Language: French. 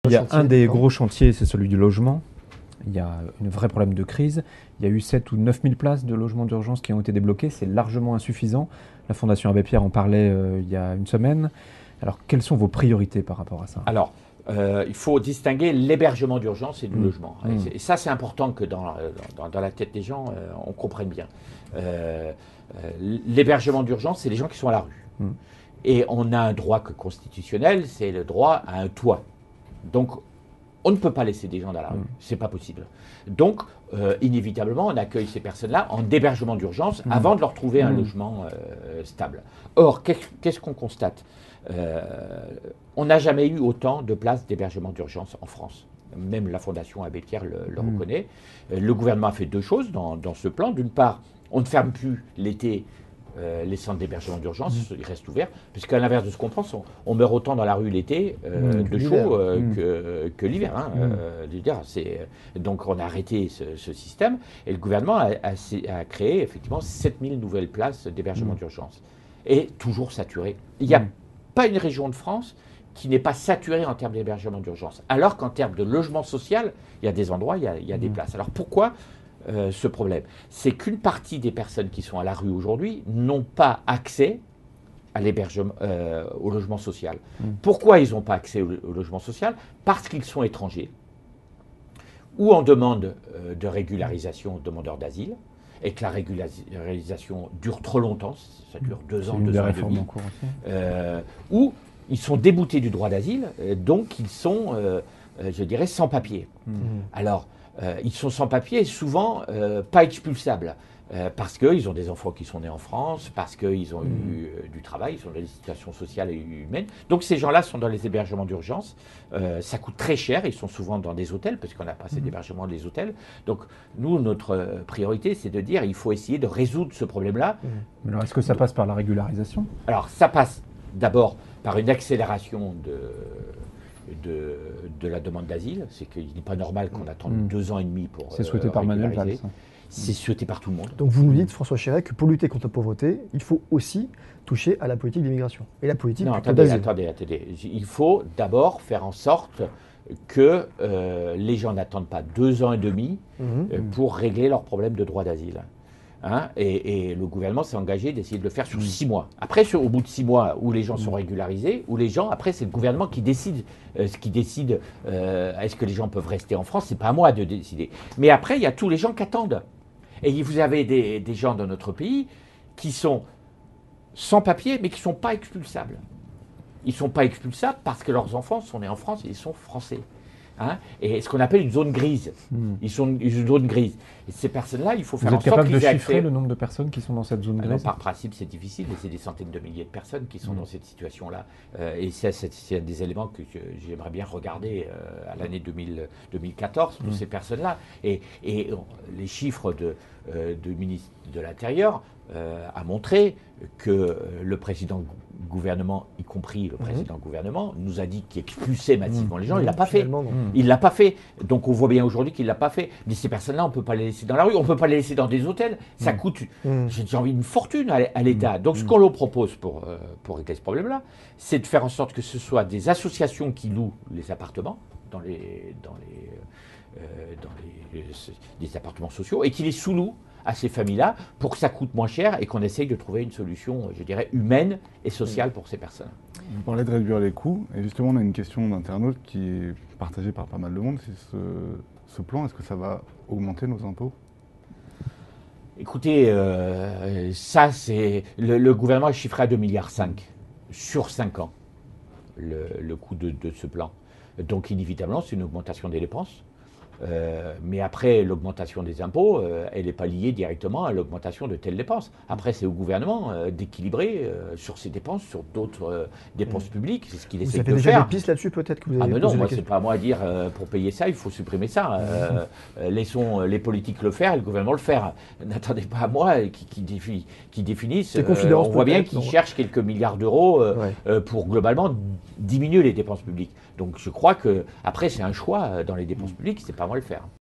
Il y a un des gros chantiers, c'est celui du logement. Il y a un vrai problème de crise. Il y a eu 7 ou 9 000 places de logements d'urgence qui ont été débloquées. C'est largement insuffisant. La Fondation Abbé Pierre en parlait il y a une semaine. Alors, quelles sont vos priorités par rapport à ça? Alors, il faut distinguer l'hébergement d'urgence et du logement. Et ça, c'est important que dans la tête des gens, on comprenne bien. L'hébergement d'urgence, c'est les gens qui sont à la rue. Et on a un droit constitutionnel, c'est le droit à un toit. Donc, on ne peut pas laisser des gens dans la rue, c'est pas possible. Donc, inévitablement, on accueille ces personnes-là en hébergement d'urgence avant de leur trouver un logement stable. Or, qu'est-ce qu'on constate? On n'a jamais eu autant de places d'hébergement d'urgence en France. Même la Fondation Abbé Pierre le reconnaît. Le gouvernement a fait deux choses dans ce plan. D'une part, on ne ferme plus l'été les centres d'hébergement d'urgence, ils restent ouverts, puisqu'à l'inverse de ce qu'on pense, on meurt autant dans la rue l'été de chaud que l'hiver. Donc on a arrêté ce système, et le gouvernement a créé effectivement 7000 nouvelles places d'hébergement d'urgence. Et toujours saturé. Il n'y a pas une région de France qui n'est pas saturée en termes d'hébergement d'urgence, alors qu'en termes de logement social, il y a des endroits, il y a des places. Alors pourquoi ce problème? C'est qu'une partie des personnes qui sont à la rue aujourd'hui n'ont pas accès à l'hébergement, au logement social. Pourquoi ils n'ont pas accès au logement social? Parce qu'ils sont étrangers ou en demande de régularisation, demandeurs d'asile, et que la régularisation dure trop longtemps, ça dure 2 ans, 2 ans et demi, ou ils sont déboutés du droit d'asile, donc ils sont, je dirais, sans papier. Alors, ils sont sans papier et souvent pas expulsables. Parce qu'ils ont des enfants qui sont nés en France, parce qu'ils ont eu du travail, ils sont dans des situations sociales et humaines. Donc ces gens-là sont dans les hébergements d'urgence. Ça coûte très cher, ils sont souvent dans des hôtels, parce qu'on n'a pas assez d'hébergements des hôtels. Donc nous, notre priorité, c'est de dire qu'il faut essayer de résoudre ce problème-là. Alors est-ce que ça passe par la régularisation? Alors ça passe d'abord par une accélération de la demande d'asile. C'est qu'il n'est pas normal qu'on attende 2 ans et demi pour C'est souhaité par Manuel Valls. C'est souhaité par tout le monde. Donc vous nous dites, François Chirac, que pour lutter contre la pauvreté, il faut aussi toucher à la politique d'immigration. Et la politique d'asile. Attendez. Il faut d'abord faire en sorte que les gens n'attendent pas 2 ans et demi pour régler leurs problèmes de droit d'asile. Et le gouvernement s'est engagé d'essayer de le faire sur 6 mois. Après, au bout de 6 mois, où les gens sont régularisés, où les gens, après, c'est le gouvernement qui décide. Est-ce que les gens peuvent rester en France? C'est pas à moi de décider. Mais après, il y a tous les gens qui attendent. Et vous avez des gens dans notre pays qui sont sans papier, mais qui ne sont pas expulsables. Ils ne sont pas expulsables parce que leurs enfants sont nés en France et ils sont français. Et ce qu'on appelle une zone grise. Ils sont une zone grise. Et ces personnes-là, il faut faire en sorte qu'ils aient accès. Vous êtes capable de chiffrer le nombre de personnes qui sont dans cette zone grise? Par principe, c'est difficile, mais c'est des centaines de milliers de personnes qui sont dans cette situation-là. Et c'est des éléments que j'aimerais bien regarder à l'année 2014 pour ces personnes-là. Et les chiffres du ministre de l'Intérieur a montré que le président gouvernement, y compris le président gouvernement, nous a dit qu'il expulsait massivement les gens. Il ne l'a pas fait. Il ne l'a pas fait. Donc on voit bien aujourd'hui qu'il ne l'a pas fait. Mais ces personnes-là, on ne peut pas les laisser dans la rue. On ne peut pas les laisser dans des hôtels. Ça coûte, j'ai envie, une fortune à l'État. Donc ce qu'on leur propose pour régler ce problème-là, c'est de faire en sorte que ce soit des associations qui louent les appartements dans des appartements sociaux et qui les sous-louent à ces familles-là pour que ça coûte moins cher et qu'on essaye de trouver une solution, je dirais, humaine et sociale pour ces personnes. Vous parlez de réduire les coûts, et justement on a une question d'internaute qui est partagée par pas mal de monde, c'est ce plan, est-ce que ça va augmenter nos impôts? Écoutez, ça c'est... Le gouvernement est chiffré à 2,5 milliards sur 5 ans, le coût de ce plan. Donc inévitablement, c'est une augmentation des dépenses. Mais après, l'augmentation des impôts, elle n'est pas liée directement à l'augmentation de telles dépenses. Après, c'est au gouvernement d'équilibrer sur ces dépenses, sur d'autres dépenses publiques. C'est ce qu'il essaie de faire. Vous avez déjà des pistes là-dessus, peut-être que vous avez mais non, moi, c'est pas à moi à dire pour payer ça, il faut supprimer ça. Laissons les politiques le faire et le gouvernement le faire. N'attendez pas à moi qui définissent. On voit bien qu'ils cherchent quelques milliards d'euros pour globalement diminuer les dépenses publiques. Donc je crois que après c'est un choix dans les dépenses publiques, c'est pas moi le faire.